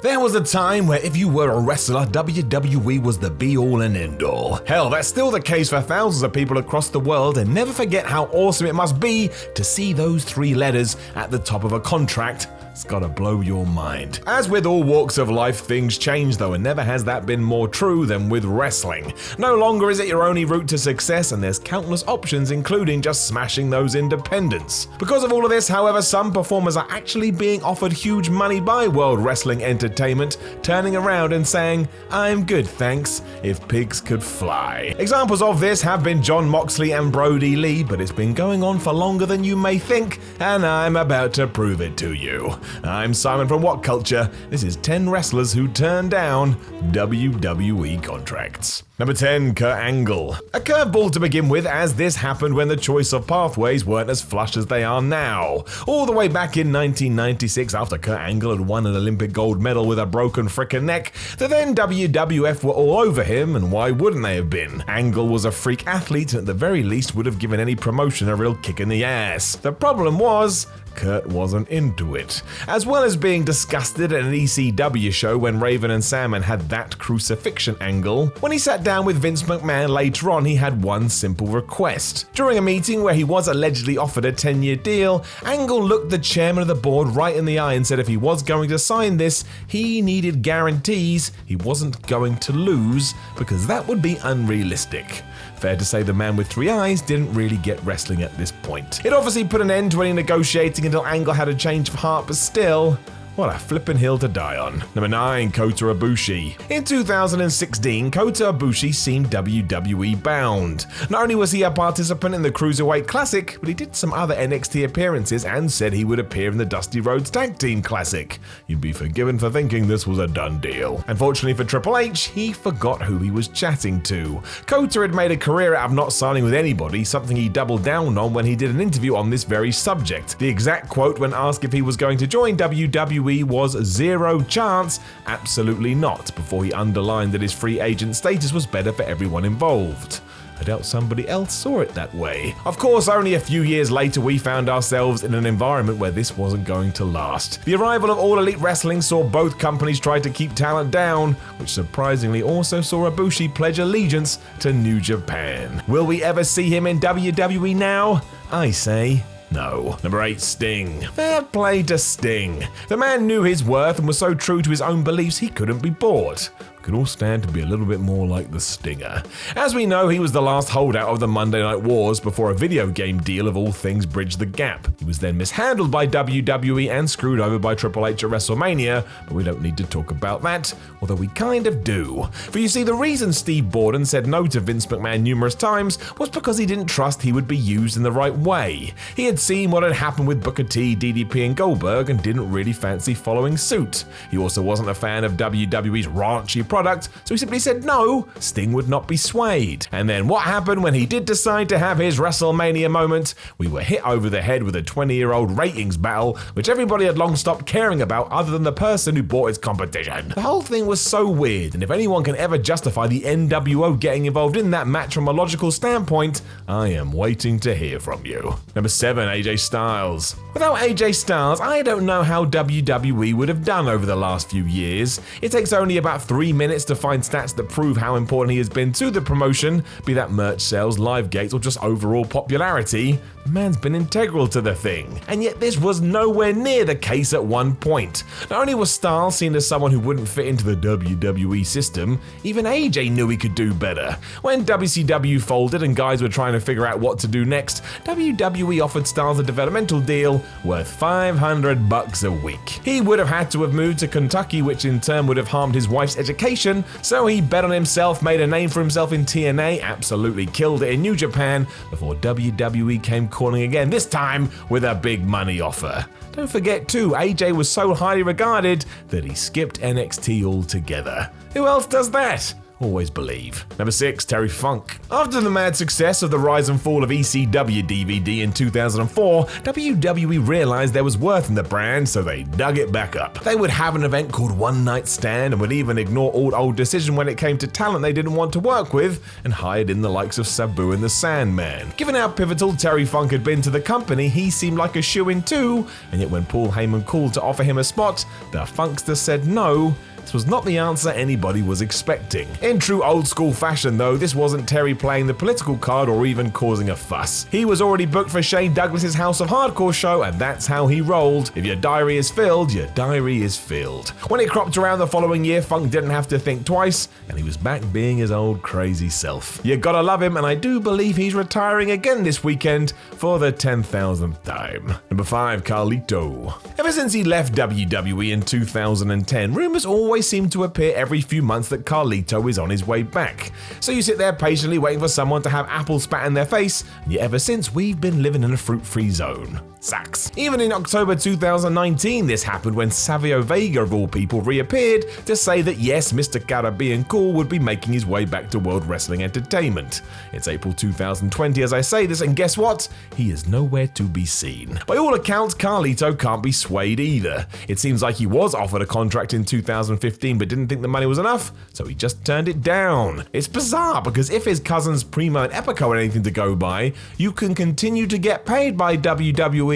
There was a time where if you were a wrestler, WWE was the be-all and end-all. Hell, that's still the case for thousands of people across the world, and never forget how awesome it must be to see those 3 letters at the top of a contract. It's gotta blow your mind. As with all walks of life, things change though, and never has that been more true than with wrestling. No longer is it your only route to success, and there's countless options, including just smashing those independents. Because of all of this, however, some performers are actually being offered huge money by World Wrestling Entertainment, turning around and saying, "I'm good, thanks, if pigs could fly." Examples of this have been Jon Moxley and Brody Lee, but it's been going on for longer than you may think, and I'm about to prove it to you. I'm Simon from What Culture. This is 10 wrestlers who turned down WWE contracts. Number 10, Rurt Angle. A curveball to begin with, as this happened when the choice of pathways weren't as flush as they are now. All the way back in 1996, after Rurt Angle had won an Olympic gold medal with a broken frickin' neck, the then WWF were all over him, and why wouldn't they have been? Angle was a freak athlete and at the very least would have given any promotion a real kick in the ass. The problem was, Kurt wasn't into it. As well as being disgusted at an ECW show when Raven and Salmon had that crucifixion angle, when he sat down with Vince McMahon later on, he had one simple request. During a meeting where he was allegedly offered a 10-year deal, Angle looked the chairman of the board right in the eye and said if he was going to sign this, he needed guarantees he wasn't going to lose, because that would be unrealistic. Fair to say the man with 3 eyes didn't really get wrestling at this point. It obviously put an end to any negotiating until Angle had a change of heart, but still, what a flippin' hill to die on. Number 9, Rota Ibushi. In 2016, Rota Ibushi seemed WWE bound. Not only was he a participant in the Cruiserweight Classic, but he did some other NXT appearances and said he would appear in the Dusty Rhodes Tag Team Classic. You'd be forgiven for thinking this was a done deal. Unfortunately for Triple H, he forgot who he was chatting to. Rota had made a career out of not signing with anybody, something he doubled down on when he did an interview on this very subject. The exact quote when asked if he was going to join WWE was "0 chance, absolutely not," before he underlined that his free agent status was better for everyone involved. I doubt somebody else saw it that way. Of course, only a few years later we found ourselves in an environment where this wasn't going to last. The arrival of All Elite Wrestling saw both companies try to keep talent down, which surprisingly also saw Ibushi pledge allegiance to New Japan. Will we ever see him in WWE now? I say no. Number 8, Sting. Fair play to Sting. The man knew his worth and was so true to his own beliefs he couldn't be bought. We could all stand to be a little bit more like the Stinger. As we know, he was the last holdout of the Monday Night Wars before a video game deal of all things bridged the gap. He was then mishandled by WWE and screwed over by Triple H at WrestleMania, but we don't need to talk about that, although we kind of do. For you see, the reason Steve Borden said no to Vince McMahon numerous times was because he didn't trust he would be used in the right way. He had seen what had happened with Booker T, DDP and Goldberg and didn't really fancy following suit. He also wasn't a fan of WWE's raunchy product, so he simply said no, Sting would not be swayed. And then what happened when he did decide to have his WrestleMania moment? We were hit over the head with a 20-year-old ratings battle, which everybody had long stopped caring about other than the person who bought its competition. The whole thing was so weird, and if anyone can ever justify the NWO getting involved in that match from a logical standpoint, I am waiting to hear from you. Number 7, AJ Styles. Without AJ Styles, I don't know how WWE would have done over the last few years. It takes only about 3 minutes to find stats that prove how important he has been to the promotion, be that merch sales, live gates, or just overall popularity. The man's been integral to the thing. And yet this was nowhere near the case at one point. Not only was Styles seen as someone who wouldn't fit into the WWE system, even AJ knew he could do better. When WCW folded and guys were trying to figure out what to do next, WWE offered Styles a developmental deal worth $500 a week. He would have had to have moved to Kentucky, which in turn would have harmed his wife's education, so he bet on himself, made a name for himself in TNA, absolutely killed it in New Japan, before WWE came calling again, this time with a big money offer. Don't forget too, AJ was so highly regarded that he skipped NXT altogether. Who else does that? always believe. Number 6, Terry Funk. After the mad success of the rise and fall of ECW DVD in 2004, WWE realized there was worth in the brand, so they dug it back up. They would have an event called One Night Stand and would even ignore all old decision when it came to talent they didn't want to work with and hired in the likes of Sabu and the Sandman. Given how pivotal Terry Funk had been to the company, he seemed like a shoo-in too, and yet when Paul Heyman called to offer him a spot, the Funkster said no. This was not the answer anybody was expecting. In true old school fashion though, this wasn't Terry playing the political card or even causing a fuss. He was already booked for Shane Douglas's House of Hardcore show, and that's how he rolled. If your diary is filled, your diary is filled. When it cropped around the following year, Funk didn't have to think twice, and he was back being his old crazy self. You gotta love him, and I do believe he's retiring again this weekend for the 10,000th time. Number 5, Carlito. Ever since he left WWE in 2010, rumors always seem to appear every few months that Carlito is on his way back. So you sit there patiently waiting for someone to have apples spat in their face, and yet ever since we've been living in a fruit-free zone. Sucks. Even in October 2019, this happened when Savio Vega of all people reappeared to say that yes, Mr. Caribbean Cool would be making his way back to World Wrestling Entertainment. It's April 2020 as I say this, and guess what? He is nowhere to be seen. By all accounts, Carlito can't be swayed either. It seems like he was offered a contract in 2015 but didn't think the money was enough, so he just turned it down. It's bizarre because if his cousins Primo and Epico are anything to go by, you can continue to get paid by WWE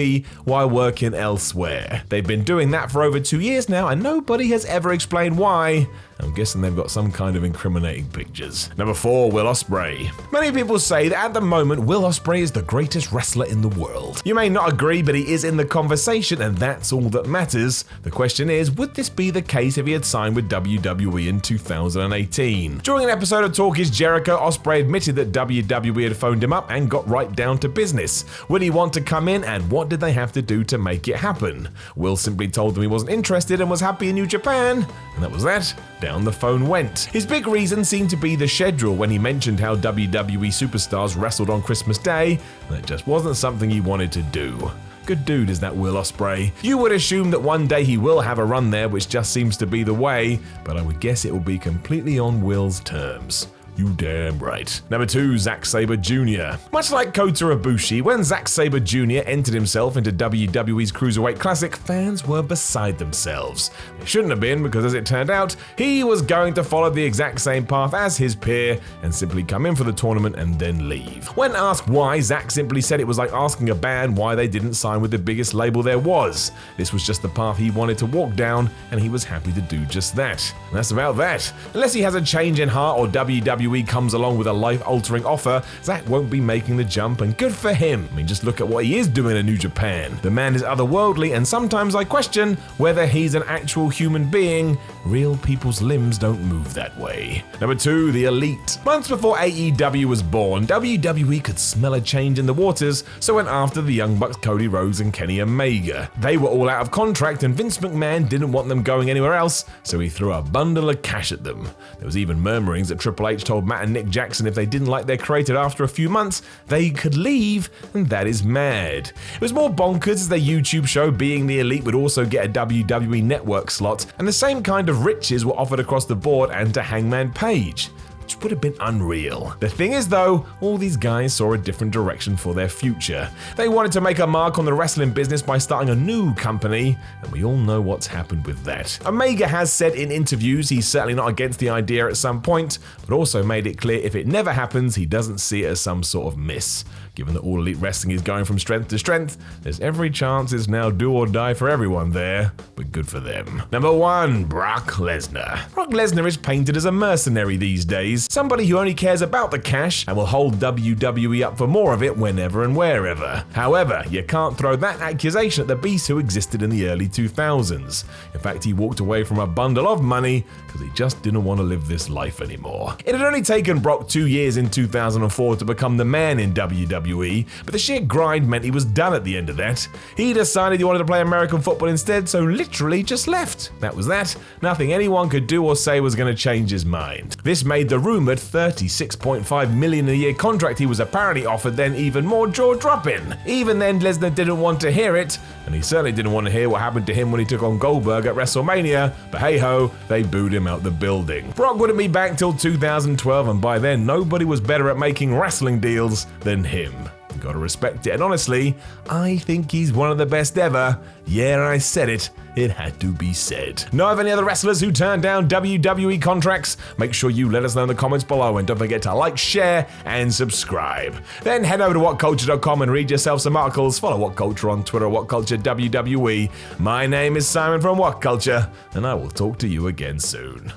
while working elsewhere. They've been doing that for over 2 years now, and nobody has ever explained why. I'm guessing they've got some kind of incriminating pictures. Number 4, Will Ospreay. Many people say that at the moment, Will Ospreay is the greatest wrestler in the world. You may not agree, but he is in the conversation, and that's all that matters. The question is, would this be the case if he had signed with WWE in 2018? During an episode of Talk Is Jericho, Ospreay admitted that WWE had phoned him up and got right down to business. Would he want to come in, and what did they have to do to make it happen? Will simply told them he wasn't interested and was happy in New Japan, and that was that. Down the phone went. His big reason seemed to be the schedule when he mentioned how WWE superstars wrestled on Christmas Day, and it just wasn't something he wanted to do. Good dude is that Will Ospreay. You would assume that one day he will have a run there, which just seems to be the way, but I would guess it will be completely on Will's terms. You damn right. Number 2, Zack Sabre Jr. Much like Rota Ibushi, when Zack Sabre Jr. entered himself into WWE's Cruiserweight Classic, fans were beside themselves. They shouldn't have been, because as it turned out, he was going to follow the exact same path as his peer and simply come in for the tournament and then leave. When asked why, Zack simply said it was like asking a band why they didn't sign with the biggest label there was. This was just the path he wanted to walk down, and he was happy to do just that. And that's about that. Unless he has a change in heart or WWE comes along with a life-altering offer, Zack won't be making the jump, and good for him. I mean, just look at what he is doing in New Japan. The man is otherworldly, and sometimes I question whether he's an actual human being. Real people's limbs don't move that way. Number 2, The Elite. Months before AEW was born, WWE could smell a change in the waters, so went after the Young Bucks Cody Rhodes and Kenny Omega. They were all out of contract, and Vince McMahon didn't want them going anywhere else, so he threw a bundle of cash at them. There was even murmurings that Triple H told Matt and Nick Jackson if they didn't like their creator after a few months, they could leave, and that is mad. It was more bonkers as their YouTube show Being the Elite would also get a WWE Network slot, and the same kind of riches were offered across the board and to Hangman Page, which would have been unreal. The thing is though, all these guys saw a different direction for their future. They wanted to make a mark on the wrestling business by starting a new company, and we all know what's happened with that. Omega has said in interviews he's certainly not against the idea at some point, but also made it clear if it never happens, he doesn't see it as some sort of miss. Given that All Elite Wrestling is going from strength to strength, there's every chance it's now do or die for everyone there, but good for them. Number 1, Brock Lesnar. Brock Lesnar is painted as a mercenary these days, somebody who only cares about the cash and will hold WWE up for more of it whenever and wherever. However, you can't throw that accusation at the beast who existed in the early 2000s. In fact, he walked away from a bundle of money because he just didn't want to live this life anymore. It had only taken Brock 2 years in 2004 to become the man in WWE, but the sheer grind meant he was done at the end of that. He decided he wanted to play American football instead, so literally just left. That was that. Nothing anyone could do or say was going to change his mind. This made the rumored $36.5 million a year contract he was apparently offered then even more jaw-dropping. Even then, Lesnar didn't want to hear it, and he certainly didn't want to hear what happened to him when he took on Goldberg at WrestleMania, but hey-ho, they booed him out the building. Brock wouldn't be back till 2012, and by then, nobody was better at making wrestling deals than him. Gotta respect it, and honestly, I think he's one of the best ever. Yeah, I said it. It had to be said. Know of any other wrestlers who turned down WWE contracts? Make sure you let us know in the comments below, and don't forget to like, share, and subscribe. Then head over to whatculture.com and read yourself some articles. Follow What Culture on Twitter, WhatCultureWWE. My name is Simon from What Culture, and I will talk to you again soon.